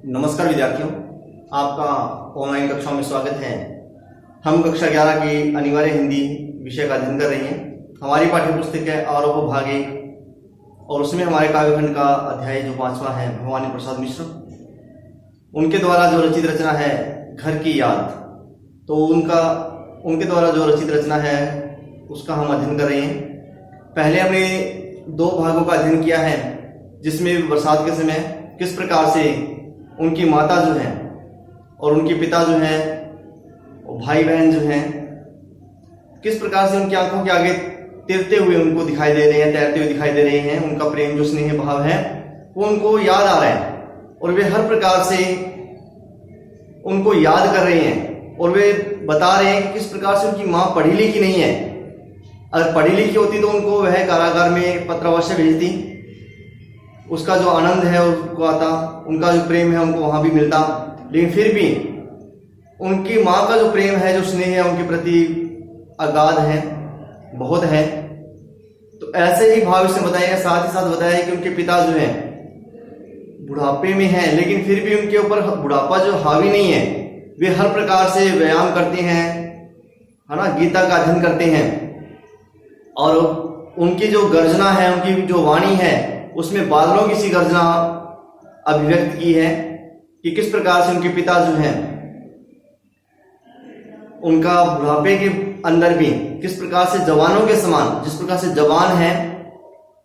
नमस्कार विद्यार्थियों, आपका ऑनलाइन कक्षा में स्वागत है। हम कक्षा 11 की अनिवार्य हिंदी विषय का अध्ययन कर रहे हैं। हमारी पाठ्य पुस्तक है आरोप भाग 1 और उसमें हमारे काव्यखंड का अध्याय जो 5वां है भवानी प्रसाद मिश्र उनके द्वारा जो रचित रचना है घर की याद, तो उनके द्वारा जो रचित रचना है उसका हम अध्ययन कर रहे हैं। पहले हमने 2 भागों का अध्ययन किया है, जिसमें बरसात के समय किस प्रकार से उनकी माता जो है और उनके पिता जो है और भाई बहन जो हैं किस प्रकार से उनकी आंखों के आगे तैरते हुए उनको दिखाई दे रहे हैं, तैरते हुए दिखाई दे रहे हैं। उनका प्रेम जो स्नेह भाव है वो उनको याद आ रहा है और वे हर प्रकार से उनको याद कर रहे हैं और वे बता रहे हैं कि किस प्रकार से उनकी माँ पढ़ी लिखी नहीं है। अगर पढ़ी लिखी होती तो उनको वह कारागार में पत्रावश्य भेजती, उसका जो आनंद है उसको आता, उनका जो प्रेम है उनको वहां भी मिलता। लेकिन फिर भी उनकी माँ का जो प्रेम है, जो स्नेह है उनके प्रति अगाध है, बहुत है। तो ऐसे ही भाव से बताया, साथ ही साथ बताया कि उनके पिता जो है बुढ़ापे में हैं, लेकिन फिर भी उनके ऊपर बुढ़ापा जो हावी नहीं है। वे हर प्रकार से व्यायाम करते हैं, है ना, गीता का अध्ययन करते हैं और उनकी जो गर्जना है, उनकी जो वाणी है उसमें बादलों की सी गर्जना अभिव्यक्त की है कि किस प्रकार से उनके पिता जो हैं उनका बुढ़ापे के अंदर भी किस प्रकार से जवानों के समान, जिस प्रकार से जवान है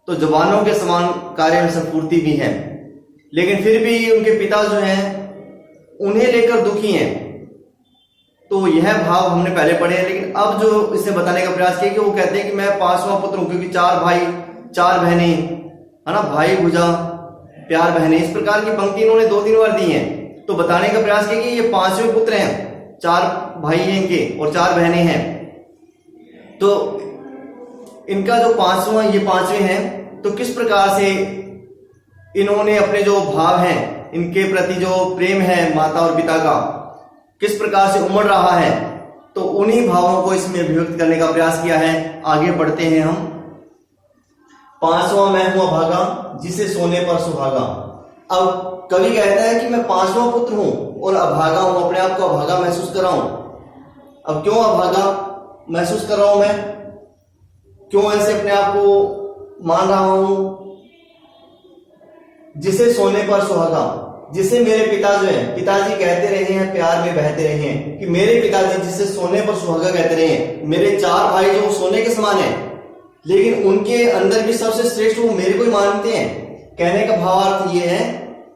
तो जवानों के समान कार्य में संपूर्ति भी है, लेकिन फिर भी उनके पिता जो हैं उन्हें लेकर दुखी हैं। तो यह भाव हमने पहले पढ़े हैं, लेकिन अब जो इसे बताने का प्रयास किया कि वो कहते हैं कि मैं 5वां पुत्र हूं, क्योंकि 4 भाई 4 बहनें, है ना, भाई भुजा प्यार बहनें, इस प्रकार की पंक्ति इन्होंने 2-3 बार दी हैं। तो बताने का प्रयास किया कि ये 5वें पुत्र हैं, 4 भाई हैं इनके और 4 बहनें हैं। तो इनका जो 5वां, ये 5वें हैं, तो किस प्रकार से इन्होंने अपने जो भाव हैं, इनके प्रति जो प्रेम है माता और पिता का, किस प्रकार से उमड़ रहा है, तो उन्हीं भावों को इसमें अभिव्यक्त करने का प्रयास किया है। आगे बढ़ते हैं हम। 5वां मैं हुआ भागा जिसे सोने पर सुहागा। अब कवि कहता है कि मैं 5वां पुत्र हूं और अभागा हूं, अपने आप को अभागा महसूस कर रहा हूं। अब क्यों अभागा महसूस कर रहा हूं मैं, क्यों ऐसे अपने आप को मान रहा हूं? जिसे सोने पर सुहागा, जिसे मेरे पिता जो है, पिताजी कहते रहे हैं, प्यार में बहते रहे हैं कि मेरे पिताजी जिसे सोने पर सुहागा कहते रहे हैं। मेरे 4 भाई जो सोने के समान है, लेकिन उनके अंदर भी सबसे श्रेष्ठ वो मेरे को ही मानते हैं। कहने का भावार्थ ये है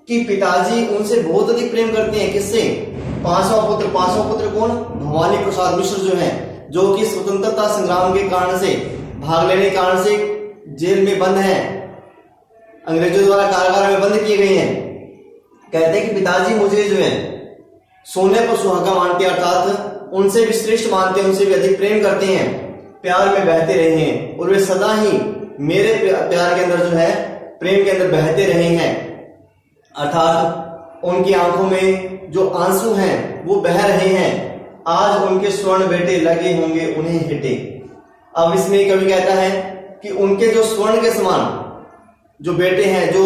कि पिताजी उनसे बहुत अधिक प्रेम करते हैं। किससे? 5वां पुत्र कौन? भवानी प्रसाद मिश्र जो है, जो कि स्वतंत्रता संग्राम के कारण से, भाग लेने के कारण से जेल में बंद हैं, अंग्रेजों द्वारा कारागार में बंद किए गए हैं। कहते हैं कि पिताजी मुझे जो है सोने पर सुहागा मानते हैं, अर्थात उनसे भी श्रेष्ठ मानते हैं, उनसे भी अधिक प्रेम करते हैं, प्यार में बहते रहे हैं और वे सदा ही मेरे प्यार के अंदर जो है, प्रेम के अंदर बहते रहे हैं। अर्थात उनकी आंखों में जो आंसू हैं वो बह रहे हैं। आज उनके स्वर्ण बेटे लगे होंगे उन्हें हिटे। अब इसमें कवि कहता है कि उनके जो स्वर्ण के समान जो बेटे हैं, जो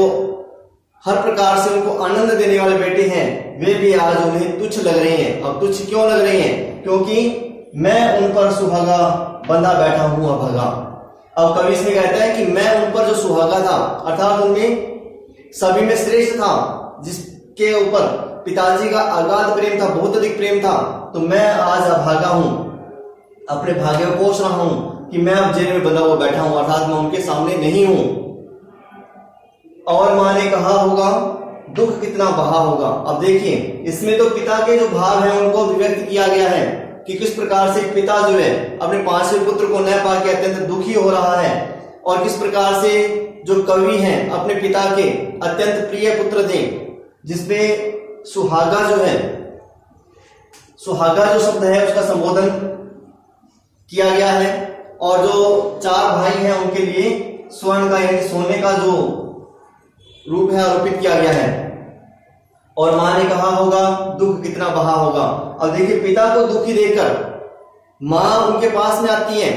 हर प्रकार से उनको आनंद देने वाले बेटे हैं, वे भी आज उन्हें तुच्छ लग रहे हैं। अब तुच्छ क्यों लग रहे हैं? क्योंकि मैं उन पर सुहागा बंधा बैठा हूं अभागा। अब कवि इसमें कहता है कि मैं उन पर जो सुहागा था, अर्थात उनमें सभी में श्रेष्ठ था, जिसके ऊपर पिताजी का अगाध प्रेम था, बहुत अधिक प्रेम था, तो मैं आज अभागा हूं, अपने भाग्य को कोस रहा हूं कि मैं अब जेल में बंधा हुआ बैठा हूं, अर्थात मैं उनके सामने नहीं हूं। और माँ ने कहा होगा दुख कितना बहा होगा। अब देखिए, इसमें तो पिता के जो भाव हैं उनको अभिव्यक्त किया गया है कि किस प्रकार से पिता जो है अपने 5वें पुत्र को न पाके अत्यंत दुखी हो रहा है, और किस प्रकार से जो कवि हैं अपने पिता के अत्यंत प्रिय पुत्र थे, जिसमें सुहागा जो है, सुहागा जो शब्द है उसका संबोधन किया गया है, और जो 4 भाई हैं उनके लिए स्वर्ण का यानी सोने का जो रूप है आरोपित किया गया है। और माँ ने कहा होगा दुख कितना बहा होगा। अब देखिए, पिता को दुखी देखकर माँ उनके पास में आती है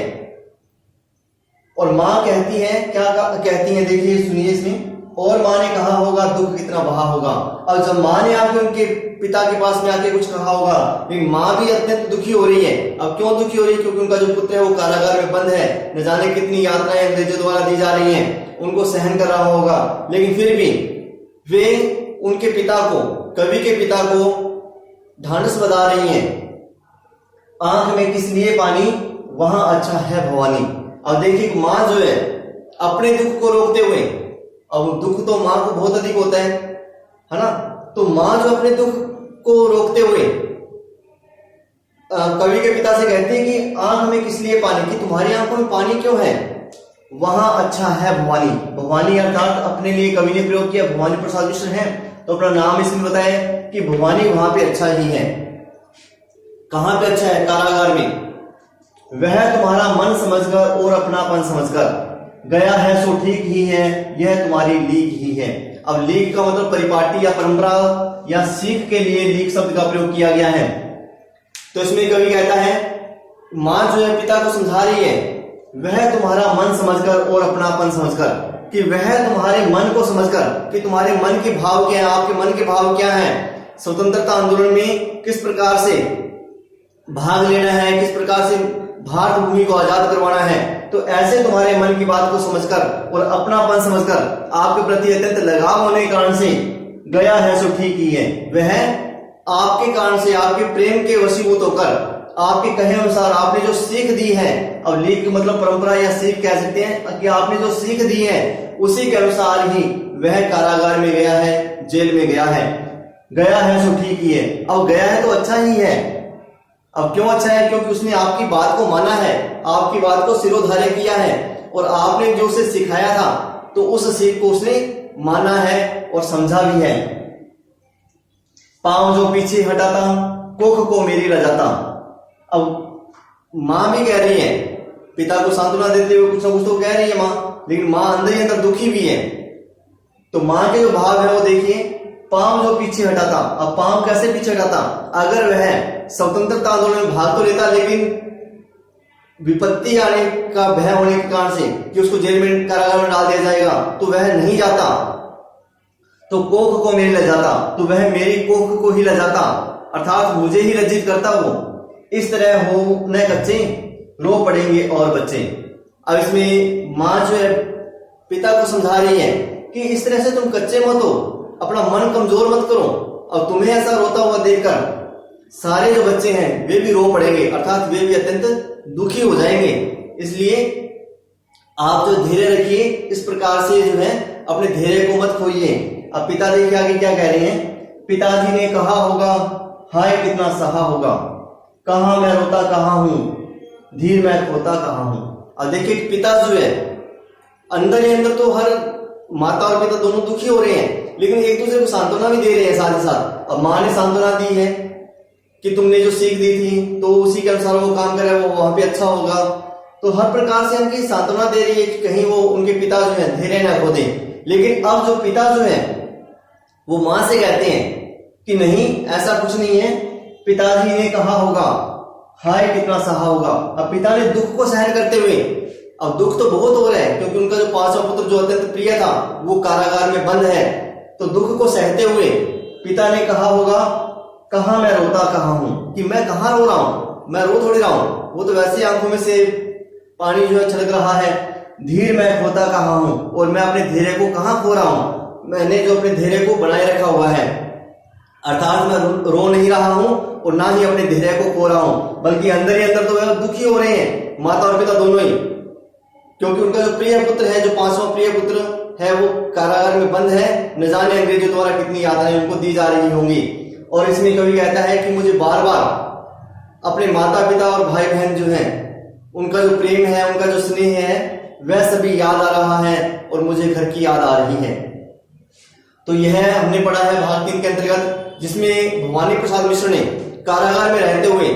और माँ कहती है, क्या कहती है, देखिए सुनिए इसमें और माँ ने कहा होगा दुख कितना बहा होगा। अब जब माँ ने आके उनके पिता के पास में आके कुछ कहा होगा, लेकिन माँ भी अत्यंत दुखी हो रही है। अब क्यों दुखी हो रही है? क्योंकि उनका जो पुत्र है वो कारागार में बंद है, न जाने कितनी यातनाएं अंग्रेजों द्वारा दी जा रही हैं, उनको सहन कर रहा होगा। लेकिन फिर भी वे उनके पिता को, कवि के पिता को ढांढस बता रही हैं, आंख में किस लिए पानी, वहां अच्छा है भवानी। अब देखिए माँ जो है अपने दुख को रोकते हुए, अब दुख तो माँ को बहुत अधिक होता है ना, तो माँ जो अपने दुख को रोकते हुए कवि के पिता से कहते हैं कि आंख में किस लिए पानी, कि तुम्हारी आंखों में पानी क्यों है, वहां अच्छा है भवानी। भवानी अर्थात अपने लिए कवि ने प्रयोग किया, भवानी प्रसाद मिश्र हैं तो अपना नाम इसमें बताया कि भवानी वहां पे अच्छा ही है। कहां पे अच्छा है? कारागार में। वह तुम्हारा मन समझकर और अपनापन समझकर गया है सो ठीक ही है, यह तुम्हारी लीक ही है। अब लीक का मतलब परिपाटी या परंपरा या सीख के लिए लीक शब्द का प्रयोग किया गया है। तो इसमें कवि कहता है माँ जो है पिता को समझा रही है, वह तुम्हारा मन समझकर और अपनापन समझकर, कि वह तुम्हारे मन को समझकर, कि तुम्हारे मन के भाव क्या है, आपके मन के भाव क्या है, स्वतंत्रता आंदोलन में किस प्रकार से भाग लेना है, किस प्रकार से भारत भूमि को आजाद करवाना है। तो ऐसे तुम्हारे मन की बात को समझकर और अपनापन समझकर आपके प्रति अत्यंत लगाव होने के कारण से गया है सो ठीक ही है। वह आपके कारण से, आपके प्रेम के वशीभूत होकर, आपके कहे अनुसार आपने जो सीख दी है, अब लीक मतलब परंपरा या सीख कह सकते हैं, कि आपने जो सीख दी है उसी के अनुसार ही वह कारागार में गया है, जेल में गया है। गया है सो ठीक ही है। अब गया है तो अच्छा ही है। अब क्यों अच्छा है? क्योंकि उसने आपकी बात को माना है, आपकी बात को सिरोधार्य किया है, और आपने जो उसे सिखाया था तो उस सीख को उसने माना है और समझा भी है। पांव जो पीछे हटाता, कोख को मेरी रजाता। अब माँ भी कह रही है, पिता को सांत्वना देते हुए कुछ ना कुछ तो कह रही है माँ, लेकिन माँ अंदर ही अंदर दुखी भी है। तो माँ के जो भाव है वो देखिए, पांव जो पीछे हटाता। अब पांव कैसे पीछे हटाता? अगर वह स्वतंत्रता आंदोलन में भाग तो लेता, लेकिन विपत्ति आने का भय होने के कारण से कि उसको जेल में, कारागार में डाल दिया जाएगा, तो वह नहीं जाता। तो कोख को मेरी लजाता, तो वह मेरी कोख को ही लजाता, अर्थात मुझे ही लज्जित करता वो। इस तरह हो न कच्चे, रो पड़ेंगे और बच्चे। अब इसमें माँ जो है पिता को समझा रही है कि इस तरह से तुम कच्चे मत हो, अपना मन कमजोर मत करो, और तुम्हें ऐसा रोता हुआ देखकर सारे जो बच्चे हैं वे भी रो पड़ेंगे, अर्थात वे भी अत्यंत दुखी हो जाएंगे। इसलिए आप जो धैर्य रखिए, इस प्रकार से जो है अपने धैर्य को मत खोइए। अब पिता देखिए आगे क्या कह रहे हैं, पिताजी ने कहा होगा हाय कितना सहा होगा, कहां मैं रोता कहां हूं, धीर मैं खोता कहां हूं। अब देखिए पिता जो है अंदर ही अंदर तो हर माता और पिता दोनों दुखी हो रहे हैं, लेकिन एक दूसरे को सांत्वना भी दे रहे हैं साथ ही साथ। अब माँ ने सांत्वना दी है कि तुमने जो सीख दी थी तो उसी के अनुसार वो काम करे, वो वहां पे अच्छा होगा। तो हर प्रकार से उनकी सांत्वना दे रही है कि कहीं वो उनके पिता जो है धैर्य ना खो दें। लेकिन अब जो पिता जो है वो माँ से कहते हैं कि नहीं, ऐसा कुछ नहीं है, पिताजी ने कहा होगा हाय कितना सहा होगा। अब पिता ने दुख को सहन करते हुए, अब दुख तो बहुत हो रहा है क्योंकि उनका जो पांचवा पुत्र जो अत्यंत प्रिय था वो कारागार में बंद है, तो दुख को सहते हुए पिता ने कहा होगा कहां मैं रोता कहां हूं, कि मैं कहां रो रहा हूं, मैं रो थोड़ी रहा हूं, वो तो वैसे आंखों में से पानी जो है छलक रहा है। धीर मैं खोता कहां हूं, और मैं अपने धैर्य को कहां खो रहा हूं, मैंने जो अपने धैर्य को बनाए रखा हुआ है, अर्थात मैं रो नहीं रहा हूं और ना ही अपने धैर्य को खो रहा हूं, बल्कि अंदर ही अंदर तो वह दुखी हो रहे हैं माता और पिता दोनों ही, क्योंकि उनका जो प्रिय पुत्र है, जो पांचवा प्रिय पुत्र है, वो कारागार में बंद है। न जाने अंग्रेजों द्वारा कितनी यातनाएं उनको दी जा रही होंगी। और इसमें कवि कहता है कि मुझे बार बार अपने माता पिता और भाई बहन जो हैं उनका जो प्रेम है, उनका जो स्नेह है, वह सभी याद आ रहा है और मुझे घर की याद आ रही है। तो यह हमने पढ़ा है भाग 3 के अंतर्गत, जिसमें भवानी प्रसाद मिश्र ने कारागार में रहते हुए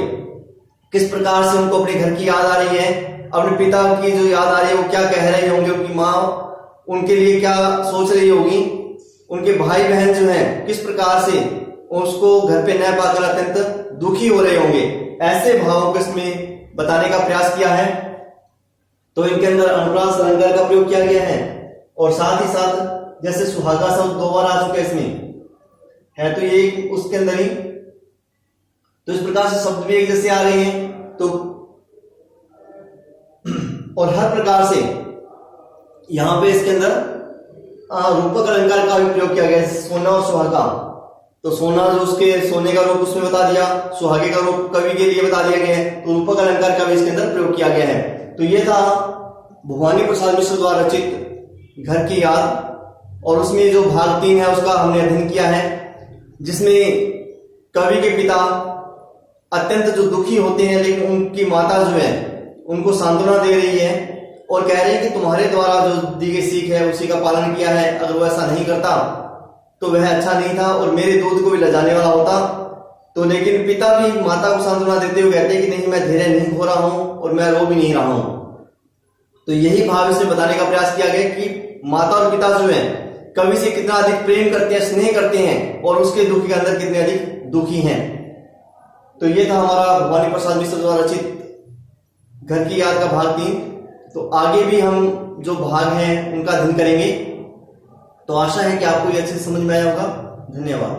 किस प्रकार से उनको अपने घर की याद आ रही है, अपने पिता की जो याद आ रही है वो क्या कह रहे होंगे, उनकी माँ उनके लिए क्या सोच रही होगी, उनके भाई बहन जो हैं किस प्रकार से उसको घर पे न पाकर अत्यंत दुखी हो रहे होंगे। ऐसे भावों को इसमें बताने का प्रयास किया है। तो इनके अंदर अनुप्रास अलंकार का प्रयोग किया गया है और साथ ही साथ जैसे सुहागा शब्द 2 बार आ चुका है इसमें, है तो ये उसके अंदर ही, तो इस प्रकार से शब्द भी एक जैसे आ रहे हैं। तो और हर प्रकार से यहां पे इसके अंदर रूपक अलंकार का भी प्रयोग किया गया है। सोना और सुहागा, तो सोना जो उसके सोने का रूप उसमें बता दिया, सुहागे का रूप कवि के लिए बता दिया गया है, तो रूपक अलंकार का भी इसके अंदर प्रयोग किया गया है। तो ये था भवानी प्रसाद मिश्र द्वारा रचित घर की याद, और उसमें जो भाग 3 है उसका हमने अध्ययन किया है, जिसमें कवि के पिता अत्यंत जो दुखी होते हैं, लेकिन उनकी माता जो है उनको सांत्वना दे रही है और कह रहे हैं कि तुम्हारे द्वारा जो दी गई सीख है उसी का पालन किया है, अगर वो ऐसा नहीं करता तो वह अच्छा नहीं था और मेरे दूध को भी लजाने वाला होता। तो लेकिन पिता भी माता को सांत्वना देते हुए कहते हैं कि नहीं, मैं धैर्य नहीं खो रहा हूं और मैं रो भी नहीं रहा हूं। तो यही भाव इसमें बताने का प्रयास किया गया कि माता और पिता जो है कवि से कितना अधिक प्रेम करते हैं, स्नेह करते हैं, और उसके दुख के अंदर कितने अधिक दुखी हैं। तो ये था हमारा भवानी प्रसाद मिश्र द्वारा रचित घर की याद का भाग 3। तो आगे भी हम जो भाग हैं उनका अध्ययन करेंगे। तो आशा है कि आपको ये अच्छे से समझ में आया होगा। धन्यवाद।